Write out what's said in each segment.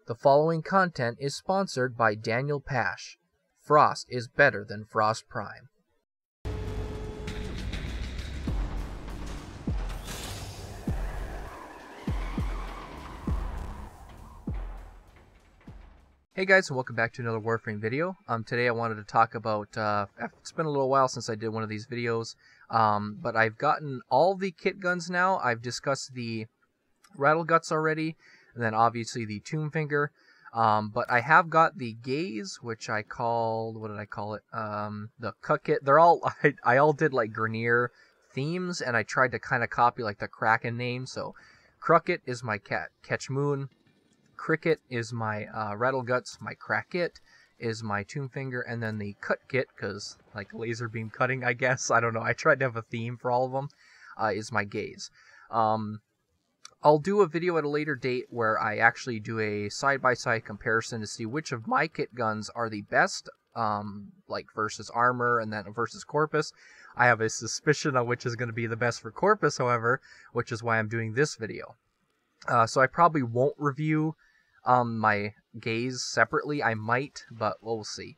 The following content is sponsored by Daniel Pash. Frost is better than Frost Prime. Hey guys, and welcome back to another Warframe video. Today I wanted to talk about, it's been a little while since I did one of these videos, but I've gotten all the kit guns now. I've discussed the Rattle Guts already, and then obviously the Tomb Finger, but I have got the Gaze, which I called, what did I call it, the Cut Kit. They're all, I all did like Grenier themes, and I tried to kind of copy like the Kraken name. So Crucket is my Catchmoon, Cricket is my Rattle Guts, my Crackit is my Tomb Finger, and then the Cut Kit, because like laser beam cutting, I guess, I don't know, I tried to have a theme for all of them, is my Gaze. I'll do a video at a later date where I actually do a side-by-side comparison to see which of my kit guns are the best, like versus armor and then versus Corpus. I have a suspicion on which is going to be the best for Corpus, however, which is why I'm doing this video. So I probably won't review my Gaze separately. I might, but we'll see.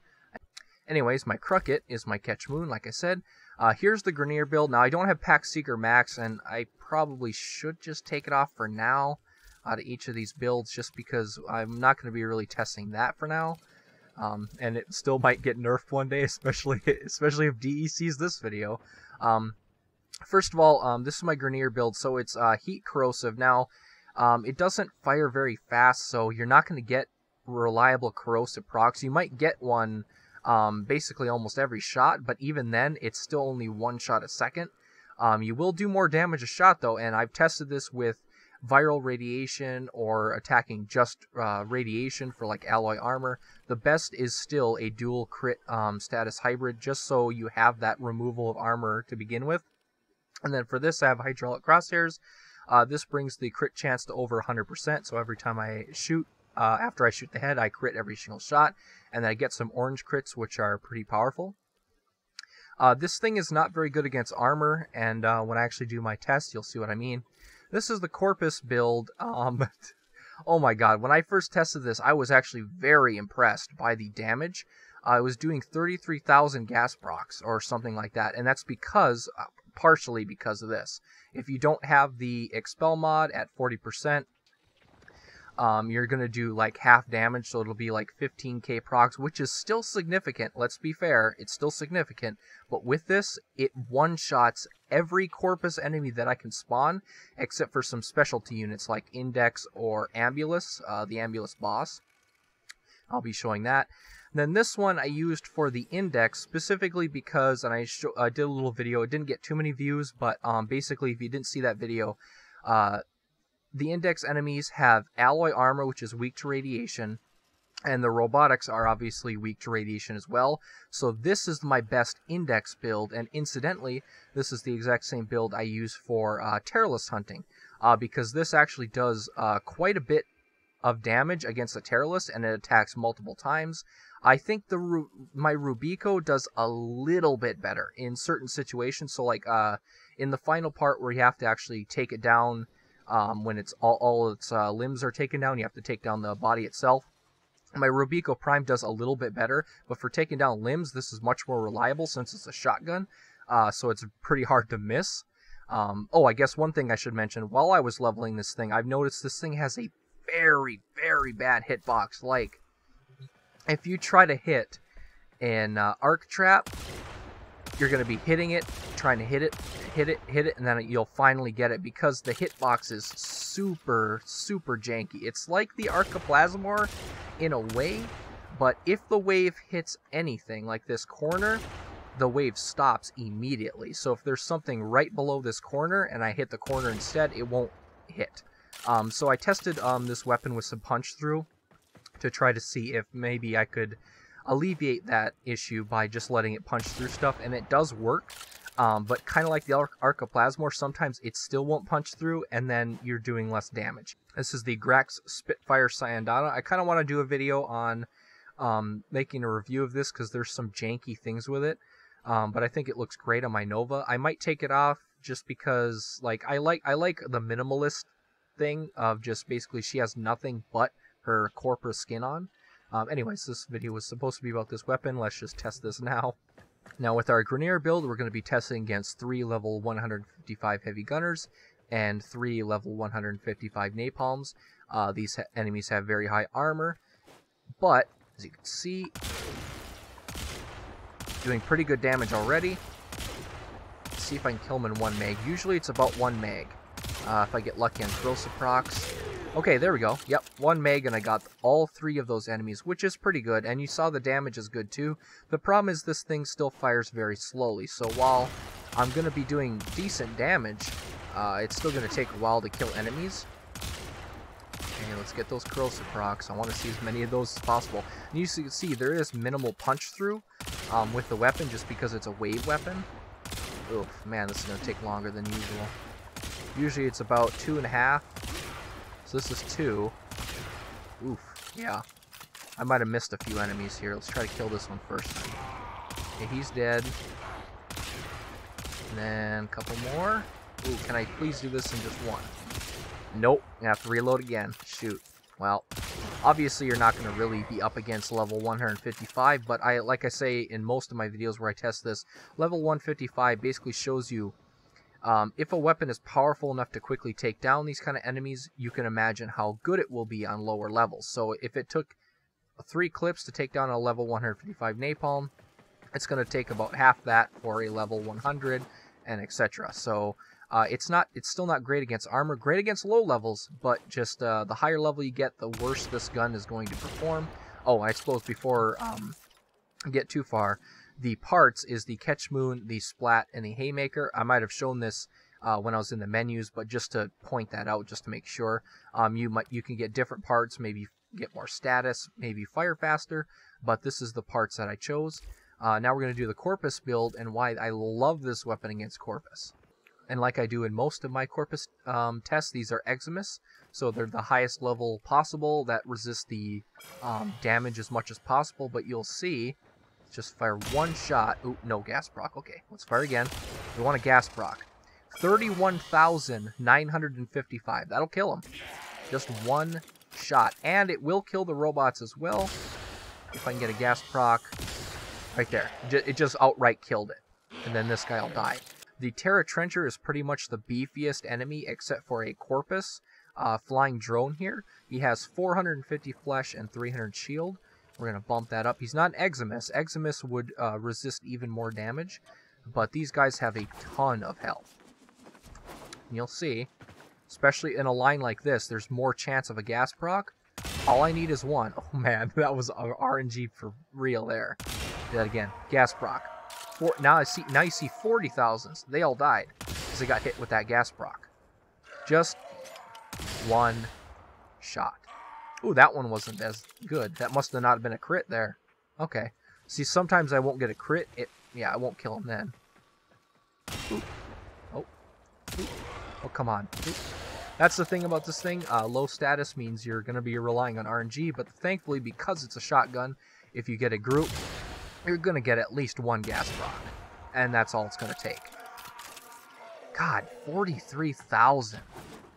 Anyways, my Crucket is my Catchmoon, like I said. Here's the Grenier Build. Now, I don't have Pack Seeker Max, and I probably should just take it off for now out of each of these builds, just because I'm not going to be really testing that for now. And it still might get nerfed one day, especially if DE sees this video. First of all, this is my Grenier Build, so it's heat corrosive. Now, it doesn't fire very fast, so you're not going to get reliable corrosive procs. You might get one basically almost every shot, but even then, it's still only one shot a second. You will do more damage a shot, though, and I've tested this with viral radiation or attacking just radiation for like alloy armor. The best is still a dual crit status hybrid, just so you have that removal of armor to begin with. And then for this, I have hydraulic crosshairs. This brings the crit chance to over 100%, so every time I shoot, after I shoot the head, I crit every single shot, and then I get some orange crits, which are pretty powerful. This thing is not very good against armor, and when I actually do my test, you'll see what I mean. This is the Corpus build. Oh my god, when I first tested this, I was actually very impressed by the damage. I was doing 33,000 gas procs, or something like that, and that's because, partially because of this. If you don't have the Expel mod at 40%, you're going to do like half damage, so it'll be like 15k procs, which is still significant. Let's be fair, it's still significant. But with this, it one-shots every Corpus enemy that I can spawn, except for some specialty units like Index or Ambulus, the Ambulus boss. I'll be showing that. And then this one I used for the Index, specifically because, and I did a little video, it didn't get too many views, but basically if you didn't see that video, the Index enemies have alloy armor, which is weak to radiation, and the robotics are obviously weak to radiation as well. So this is my best Index build, and incidentally, this is the exact same build I use for Terrorless hunting, because this actually does quite a bit of damage against the Terrorless, and it attacks multiple times. I think my Rubico does a little bit better in certain situations. So like in the final part where you have to actually take it down, when it's all its limbs are taken down, you have to take down the body itself. My Rubico Prime does a little bit better, but for taking down limbs, this is much more reliable since it's a shotgun, so it's pretty hard to miss. Oh, I guess one thing I should mention, while I was leveling this thing, I've noticed this thing has a very, very bad hitbox. Like, if you try to hit an arc trap, you're going to be hitting it, trying to hit it, and then you'll finally get it, because the hitbox is super, super janky. It's like the Arcoplasmor in a way, but if the wave hits anything, like this corner, the wave stops immediately. So if there's something right below this corner, and I hit the corner instead, it won't hit. So I tested this weapon with some punch-through to try to see if maybe I could alleviate that issue by just letting it punch through stuff, and it does work, but kind of like the Arcoplasmor, sometimes it still won't punch through, and then you're doing less damage. This is the Grax Spitfire Syandana. I kind of want to do a video on making a review of this, because there's some janky things with it, but I think it looks great on my Nova. I might take it off just because, like, I like the minimalist thing of just basically she has nothing but her Corpus skin on. Anyways, this video was supposed to be about this weapon. Let's just test this now. Now with our Grenier build, we're going to be testing against 3 level 155 heavy gunners and 3 level 155 napalms. These enemies have very high armor, but as you can see, doing pretty good damage already. Let's see if I can kill them in 1 mag. Usually it's about 1 mag. If I get lucky on corrosive procs. Okay, there we go. Yep, 1 mag, and I got all 3 of those enemies, which is pretty good. And you saw the damage is good too. The problem is this thing still fires very slowly. So while I'm going to be doing decent damage, it's still going to take a while to kill enemies. Okay, let's get those corrosive procs. I want to see as many of those as possible. And you can see there is minimal punch through with the weapon just because it's a wave weapon. Oof, man, this is going to take longer than usual. Usually it's about 2.5. So this is 2. Oof, yeah. I might have missed a few enemies here. Let's try to kill this one first. Okay, he's dead. And then a couple more. Ooh, can I please do this in just 1? Nope, I have to reload again. Shoot. Well, obviously you're not going to really be up against level 155, but like I say in most of my videos where I test this, level 155 basically shows you if a weapon is powerful enough to quickly take down these kind of enemies, you can imagine how good it will be on lower levels. So if it took 3 clips to take down a level 155 napalm, it's going to take about half that for a level 100, and etc. So it's still not great against armor, great against low levels, but just the higher level you get, the worse this gun is going to perform. Oh, I suppose before I get too far, the parts is the Catchmoon, the Splat, and the Haymaker. I might have shown this when I was in the menus, but just to point that out, just to make sure, you can get different parts, maybe get more status, maybe fire faster, but this is the parts that I chose. Now we're going to do the Corpus build and why I love this weapon against Corpus. And like I do in most of my Corpus tests, these are Eximus, so they're the highest level possible that resist the damage as much as possible, but you'll see, just fire 1 shot. Ooh, no gas proc. Okay, let's fire again. We want a gas proc. 31,955. That'll kill him. Just 1 shot. And it will kill the robots as well. If I can get a gas proc. Right there. It just outright killed it. And then this guy will die. The Terra Trencher is pretty much the beefiest enemy except for a Corpus flying drone here. He has 450 flesh and 300 shield. We're going to bump that up. He's not an Eximus. Eximus would resist even more damage, but these guys have a ton of health. And you'll see, especially in a line like this, there's more chance of a gas proc. All I need is 1. Oh man, that was RNG for real there. Do that again. Gas proc. Now you see 40,000s. They all died because they got hit with that gas proc. Just 1 shot. Ooh, that one wasn't as good. That must have not been a crit there. Okay. See, sometimes I won't get a crit. Yeah, I won't kill him then. Ooh. Oh. Ooh. Oh, come on. Ooh. That's the thing about this thing. Low status means you're going to be relying on RNG, but thankfully, because it's a shotgun, if you get a group, you're going to get at least 1 gas proc. And that's all it's going to take. God, 43,000.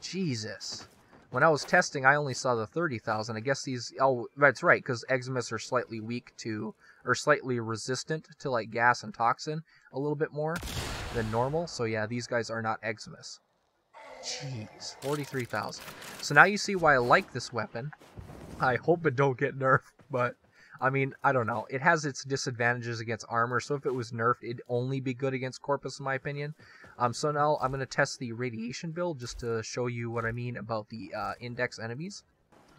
Jesus. When I was testing, I only saw the 30,000. I guess these... Oh, that's right, because Eximus are slightly weak to... Or slightly resistant to, like, gas and toxin a little bit more than normal. So, yeah, these guys are not Eximus. Jeez, 43,000. So now you see why I like this weapon. I hope it don't get nerfed, but... I mean, I don't know. It has its disadvantages against armor, so if it was nerfed, it'd only be good against Corpus, in my opinion. So now I'm going to test the radiation build just to show you what I mean about the index enemies.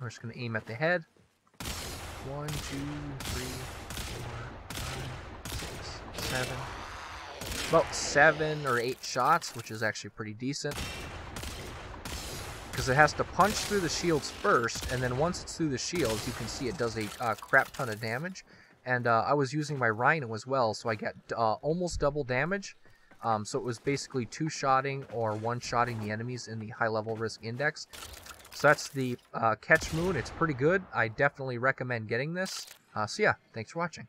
We're just going to aim at the head. 1, 2, 3, 4, 5, 6, 7. About 7 or 8 shots, which is actually pretty decent. Because it has to punch through the shields first, and then once it's through the shields, you can see it does a crap ton of damage. And I was using my Rhino as well, so I got almost double damage. So it was basically 2-shotting or 1-shotting the enemies in the high-level risk index. So that's the Catchmoon. It's pretty good. I definitely recommend getting this. So yeah, thanks for watching.